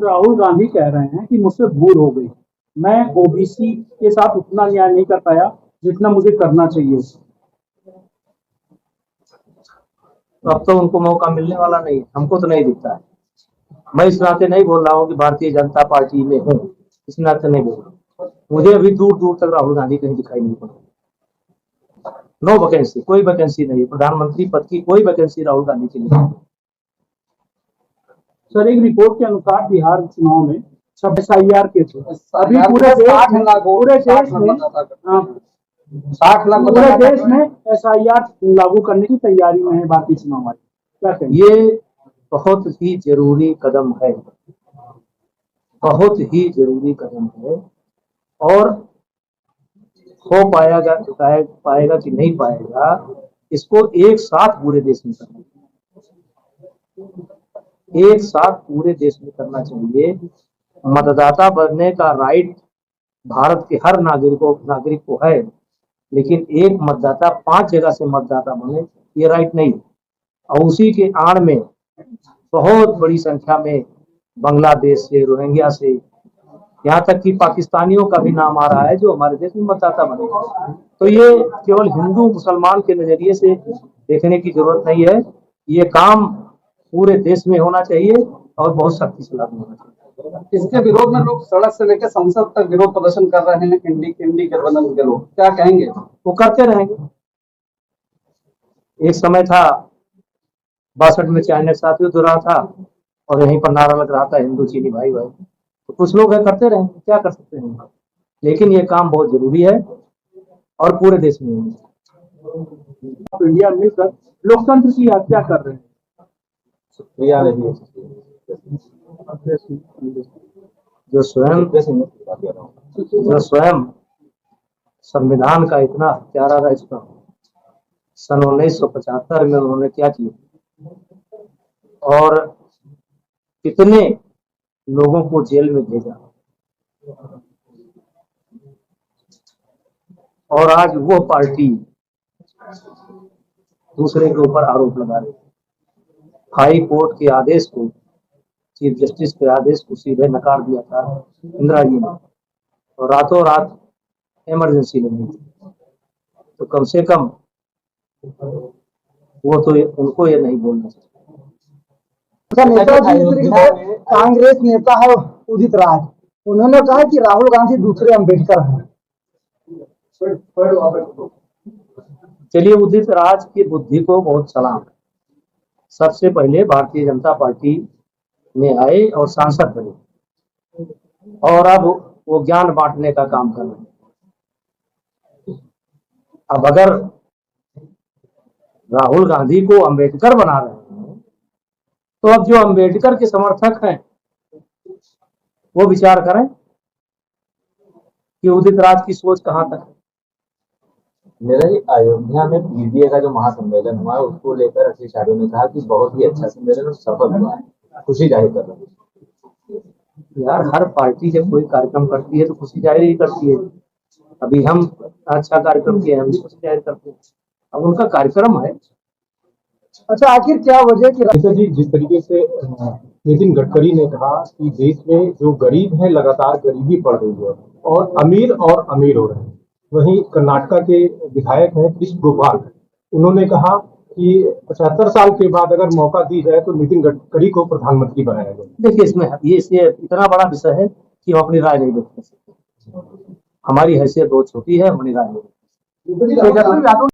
राहुल गांधी कह रहे हैं कि मुझसे भूल हो गई, मैं ओबीसी के साथ उतना न्याय नहीं कर पाया जितना मुझे करना चाहिए। तो अब तो उनको मौका मिलने वाला नहीं, हमको तो नहीं दिखता है। मैं इस नाते नहीं बोल रहा हूँ कि भारतीय जनता पार्टी में हूँ, इस नाते नहीं बोल रहा हूँ। मुझे अभी दूर दूर तक राहुल गांधी कहीं दिखाई नहीं पड़ा। नो वैकेंसी, कोई वैकेंसी नहीं, प्रधानमंत्री पद की कोई वैकेंसी राहुल गांधी की नहीं। सर, एक रिपोर्ट के अनुसार बिहार चुनाव में सब SIR के थे, अभी पूरे देश में 60 लाख SIR लागू करने की तैयारी में है भारतीय चुनाव आयोग। क्या कहेंगे? ये बहुत ही जरूरी कदम है, बहुत ही जरूरी कदम है। और हो पाएगा कि नहीं पाएगा, इसको एक साथ पूरे देश में करना, एक साथ पूरे देश में करना चाहिए। मतदाता बनने का राइट भारत के हर नागरिक को है, लेकिन एक मतदाता 5 जगह से मतदाता बने, ये राइट नहीं। और उसी के आड़ में बहुत बड़ी संख्या में बांग्लादेश से, रोहिंग्या से, यहाँ तक कि पाकिस्तानियों का भी नाम आ रहा है जो हमारे देश में मतदाता बने। तो ये केवल हिंदू मुसलमान के नजरिए से देखने की जरूरत नहीं है, ये काम पूरे देश में होना चाहिए और बहुत सख्ती से लागू होना चाहिए। इसके विरोध में लोग सड़क से लेकर संसद तक विरोध प्रदर्शन कर रहे हैं। इंडी गठबंधन के लोग क्या कहेंगे? वो करते रहेंगे। एक समय था 62 में चाइना के साथ युद्ध हो रहा था और यहीं पर नारा लग रहा था हिंदू चीनी भाई भाई। तो कुछ लोग है करते रहेंगे, क्या कर सकते हैं, लेकिन ये काम बहुत जरूरी है और पूरे देश में इंडिया मिलकर लोकतंत्र की हत्या कर रहे हैं। जो स्वयं संविधान का इतना हत्यारा रह चुका, सन 1975 में उन्होंने क्या किया और कितने लोगों को जेल में भेजा, और आज वो पार्टी दूसरे के ऊपर आरोप लगा रही है। हाई कोर्ट के आदेश को, चीफ जस्टिस के आदेश को सीधे नकार दिया था इंदिरा जी ने, और रातों रात इमरजेंसी लगी थी। तो कम से कम वो तो उनको ये नहीं बोलना चाहिए। कांग्रेस नेता है उदित राज, उन्होंने कहा कि राहुल गांधी दूसरे अम्बेडकर हैं। चलिए, उदित राज की बुद्धि को बहुत सलाम। सबसे पहले भारतीय जनता पार्टी में आए और सांसद बने, और अब वो ज्ञान बांटने का काम कर रहे हैं। अब अगर राहुल गांधी को अम्बेडकर बना रहे हैं, तो अब जो अम्बेडकर के समर्थक हैं वो विचार करें कि उदित राज की सोच कहां तक है। मेरा ही अयोध्या में पीडीए का जो महासम्मेलन हुआ उसको लेकर अखिलेश यादव ने कहा कि बहुत ही अच्छा सम्मेलन और सफल हुआ, खुशी जाहिर कर रहे हैं। यार, हर पार्टी जब कोई कार्यक्रम करती है तो खुशी जाहिर ही करती है। अभी हम अच्छा कार्यक्रम किए, हम भी खुशी जाहिर करते हैं, अब उनका कार्यक्रम है। अच्छा, आखिर क्या वजह की जी, जिस तरीके से नितिन गडकरी ने कहा कि देश में जो गरीब है लगातार गरीबी बढ़ रही है और अमीर हो रहे हैं, वहीं कर्नाटका के विधायक हैं कृष्ण गोपाल, उन्होंने कहा कि 75 साल के बाद अगर मौका दी जाए तो नितिन गडकरी को प्रधानमंत्री बनाया जाए। देखिए, इसमें ये इतना बड़ा विषय है कि हम अपनी राय नहीं बता सकते। हमारी हैसियत बहुत छोटी है, अपनी राय नहीं बता सकते।